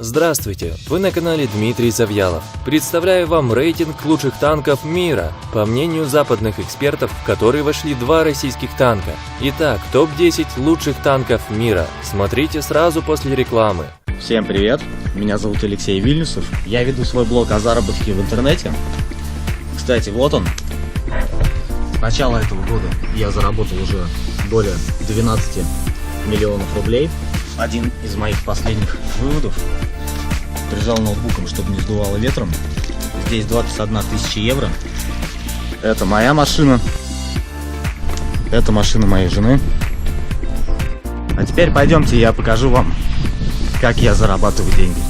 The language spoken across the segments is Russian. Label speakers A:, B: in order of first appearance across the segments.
A: Здравствуйте, вы на канале Дмитрий Завьялов. Представляю вам рейтинг лучших танков мира, по мнению западных экспертов, в который вошли 2 российских танка. Итак, топ-10 лучших танков мира. Смотрите сразу после рекламы.
B: Всем привет, меня зовут Алексей Вильнюсов, я веду свой блог о заработке в интернете. Кстати, вот он. С начала этого года я заработал уже более 12 миллионов рублей. Один из моих последних выводов: прижал ноутбуком, чтобы не сдувало ветром. Здесь 21 тысяча евро. Это моя машина. Это машина моей жены. А теперь пойдемте, я покажу вам, как я зарабатываю деньги.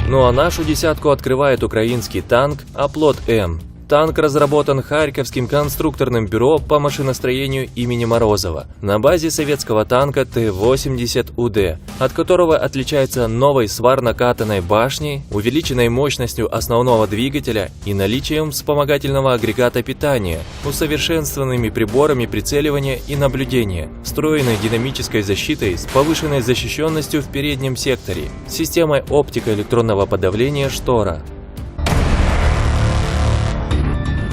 A: Ну а нашу десятку открывает украинский танк Оплот М. Танк разработан Харьковским конструкторным бюро по машиностроению имени Морозова на базе советского танка Т-80УД, от которого отличается новой сварно-катанной башней, увеличенной мощностью основного двигателя и наличием вспомогательного агрегата питания, усовершенствованными приборами прицеливания и наблюдения, встроенной динамической защитой с повышенной защищенностью в переднем секторе, системой оптико-электронного подавления штора.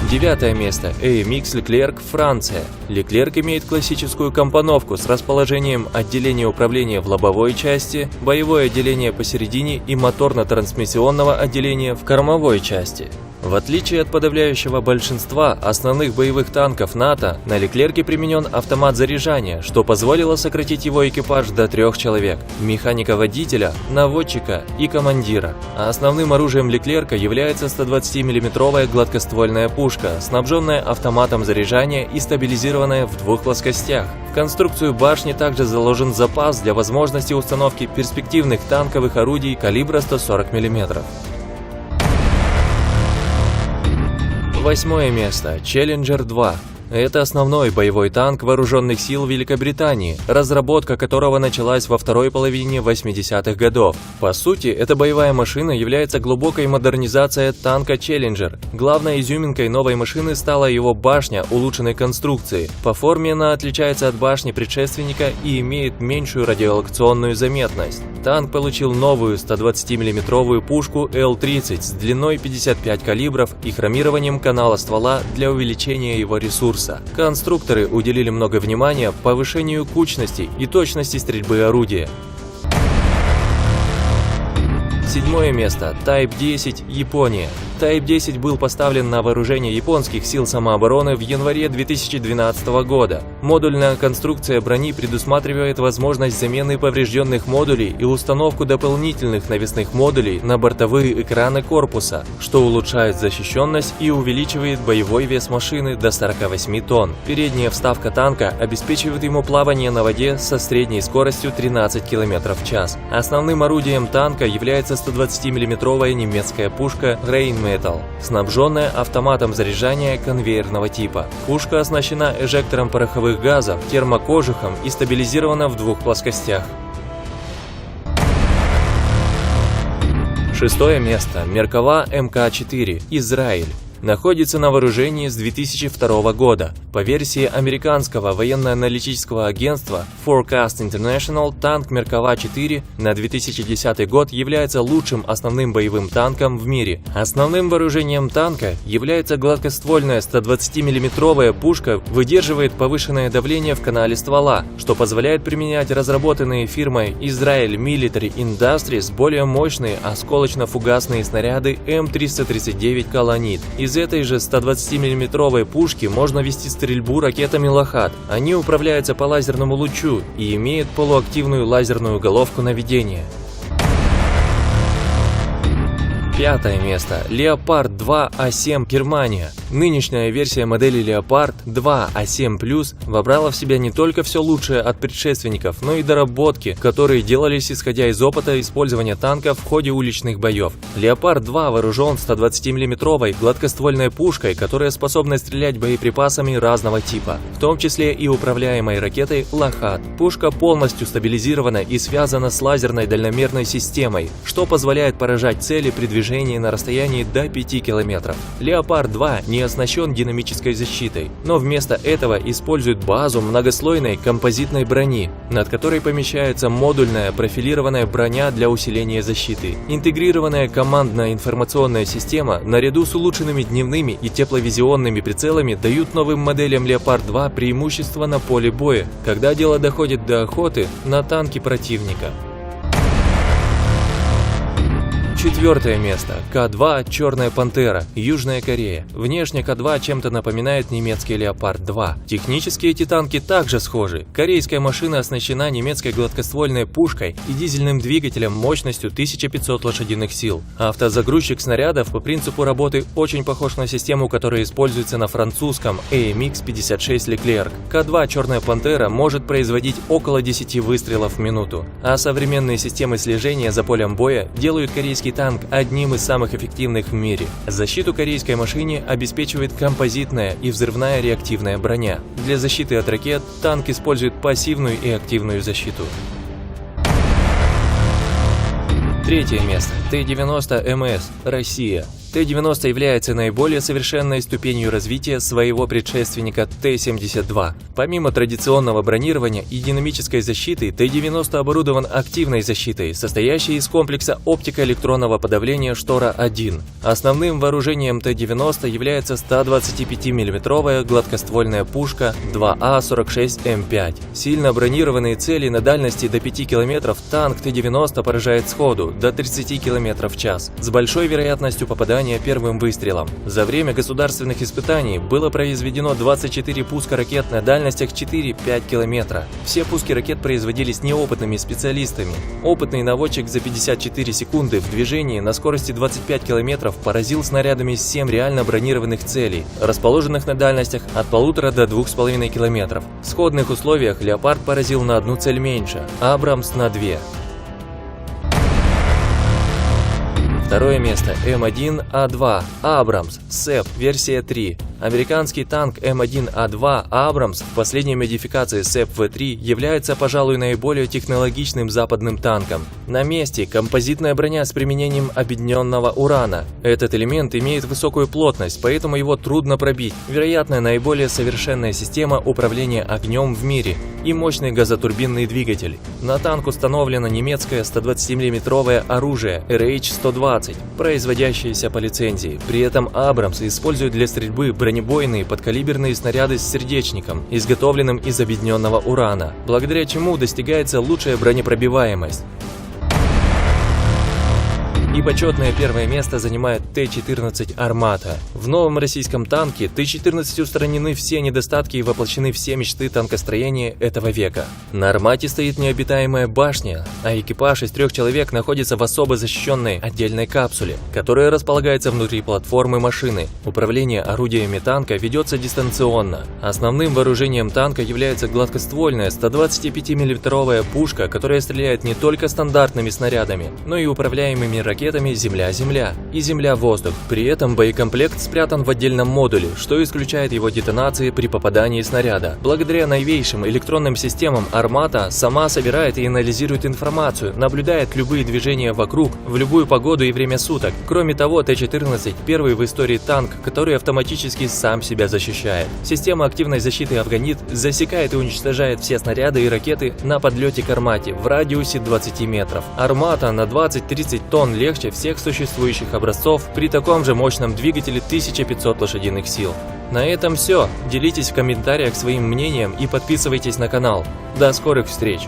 A: 9 место. AMX Leclerc, Франция. Leclerc имеет классическую компоновку с расположением отделения управления в лобовой части, боевое отделение посередине и моторно-трансмиссионного отделения в кормовой части. В отличие от подавляющего большинства основных боевых танков НАТО, на Leclerc применен автомат заряжания, что позволило сократить его экипаж до 3 человек – механика-водителя, наводчика и командира. А основным оружием Leclerc является 120 мм гладкоствольная пушка, снабженная автоматом заряжания и стабилизированная в 2 плоскостях. В конструкцию башни также заложен запас для возможности установки перспективных танковых орудий калибра 140 мм. 8 место. Challenger 2. Это основной боевой танк вооруженных сил Великобритании, разработка которого началась во второй половине 80-х годов. По сути, эта боевая машина является глубокой модернизацией танка Challenger. Главной изюминкой новой машины стала его башня улучшенной конструкции. По форме она отличается от башни предшественника и имеет меньшую радиолокационную заметность. Танк получил новую 120 мм пушку Л-30 с длиной 55 калибров и хромированием канала ствола для увеличения его ресурса. Конструкторы уделили много внимания повышению кучности и точности стрельбы орудия. 7 место. Type 10, Япония. Type 10 был поставлен на вооружение японских сил самообороны в январе 2012 года. Модульная конструкция брони предусматривает возможность замены поврежденных модулей и установку дополнительных навесных модулей на бортовые экраны корпуса, что улучшает защищенность и увеличивает боевой вес машины до 48 тонн. Передняя вставка танка обеспечивает ему плавание на воде со средней скоростью 13 км в час. Основным орудием танка является 120 мм немецкая пушка Rheinmetall, снабженная автоматом заряжания конвейерного типа. Пушка оснащена эжектором пороховых газов, термокожухом и стабилизирована в 2 плоскостях. 6 место. Меркава МК-4, Израиль. Находится на вооружении с 2002 года. По версии американского военно-аналитического агентства Forecast International, танк Меркава-4 на 2010 год является лучшим основным боевым танком в мире. Основным вооружением танка является гладкоствольная 120 мм пушка, выдерживает повышенное давление в канале ствола, что позволяет применять разработанные фирмой Israel Military Industries более мощные осколочно-фугасные снаряды М339 Колонит. Из этой же 120 мм пушки можно вести стрельбу ракетами Лохат. Они управляются по лазерному лучу и имеют полуактивную лазерную головку наведения. 5 место. Leopard 2 А7, Германия. Нынешняя версия модели Leopard 2 А7 Plus вобрала в себя не только все лучшее от предшественников, но и доработки, которые делались исходя из опыта использования танка в ходе уличных боев. Leopard 2 вооружен 120 мм гладкоствольной пушкой, которая способна стрелять боеприпасами разного типа, в том числе и управляемой ракетой Лохат. Пушка полностью стабилизирована и связана с лазерной дальномерной системой, что позволяет поражать цели при движении поражение на расстоянии до 5 километров. Леопард-2 не оснащен динамической защитой, но вместо этого использует базу многослойной композитной брони, над которой помещается модульная профилированная броня для усиления защиты. Интегрированная командно-информационная система наряду с улучшенными дневными и тепловизионными прицелами дают новым моделям Леопард-2 преимущество на поле боя, когда дело доходит до охоты на танки противника. Четвертое место. К-2 «Черная пантера», Южная Корея. Внешне К-2 чем-то напоминает немецкий Леопард-2. Технически эти танки также схожи. Корейская машина оснащена немецкой гладкоствольной пушкой и дизельным двигателем мощностью 1500 лошадиных сил. Автозагрузчик снарядов по принципу работы очень похож на систему, которая используется на французском AMX-56 Leclerc. К-2 «Черная пантера» может производить около 10 выстрелов в минуту, а современные системы слежения за полем боя делают корейский танк одним из самых эффективных в мире. Защиту корейской машине обеспечивает композитная и взрывная реактивная броня. Для защиты от ракет танк использует пассивную и активную защиту. Третье место. Т-90МС, Россия. Т-90 является наиболее совершенной ступенью развития своего предшественника Т-72. Помимо традиционного бронирования и динамической защиты, Т-90 оборудован активной защитой, состоящей из комплекса оптико-электронного подавления Штора-1. Основным вооружением Т-90 является 125 мм гладкоствольная пушка 2А46М5. Сильно бронированные цели на дальности до 5 км танк Т-90 поражает сходу до 30 км в час, с большой вероятностью попадания первым выстрелом. За время государственных испытаний было произведено 24 пуска ракет на дальностях 4-5 км. Все пуски ракет производились неопытными специалистами. Опытный наводчик за 54 секунды в движении на скорости 25 км поразил снарядами 7 реально бронированных целей, расположенных на дальностях от 1,5 до 2,5 км. В сходных условиях Леопард поразил на одну цель меньше, Абрамс на 2. Второе место. М1А2 Абрамс, СЭП, версия 3. Американский танк М1А2 Абрамс в последней модификации СЭП-В3 является, пожалуй, наиболее технологичным западным танком. На месте композитная броня с применением объединенного урана. Этот элемент имеет высокую плотность, поэтому его трудно пробить. Вероятно, наиболее совершенная система управления огнем в мире и мощный газотурбинный двигатель. На танк установлено немецкое 120 мм оружие RH-120, производящееся по лицензии. При этом Абрамс использует для стрельбы бронебойные подкалиберные снаряды с сердечником, изготовленным из объединенного урана, благодаря чему достигается лучшая бронепробиваемость. И почетное первое место занимает Т-14 «Армата». В новом российском танке Т-14 устранены все недостатки и воплощены все мечты танкостроения этого века. На «Армате» стоит необитаемая башня, а экипаж из 3 человек находится в особо защищенной отдельной капсуле, которая располагается внутри платформы машины. Управление орудиями танка ведется дистанционно. Основным вооружением танка является гладкоствольная 125 мм пушка, которая стреляет не только стандартными снарядами, но и управляемыми ракетами «Земля-Земля» и «Земля-Воздух». При этом боекомплект спрятан в отдельном модуле, что исключает его детонации при попадании снаряда. Благодаря новейшим электронным системам «Армата» сама собирает и анализирует информацию, наблюдает любые движения вокруг, в любую погоду и время суток. Кроме того, Т-14 – первый в истории танк, который автоматически сам себя защищает. Система активной защиты «Афганит» засекает и уничтожает все снаряды и ракеты на подлете к «Армате» в радиусе 20 метров. «Армата» на 20-30 тонн легче всех существующих образцов при таком же мощном двигателе 1500 лошадиных сил. На этом все. Делитесь в комментариях своим мнением и подписывайтесь на канал. До скорых встреч!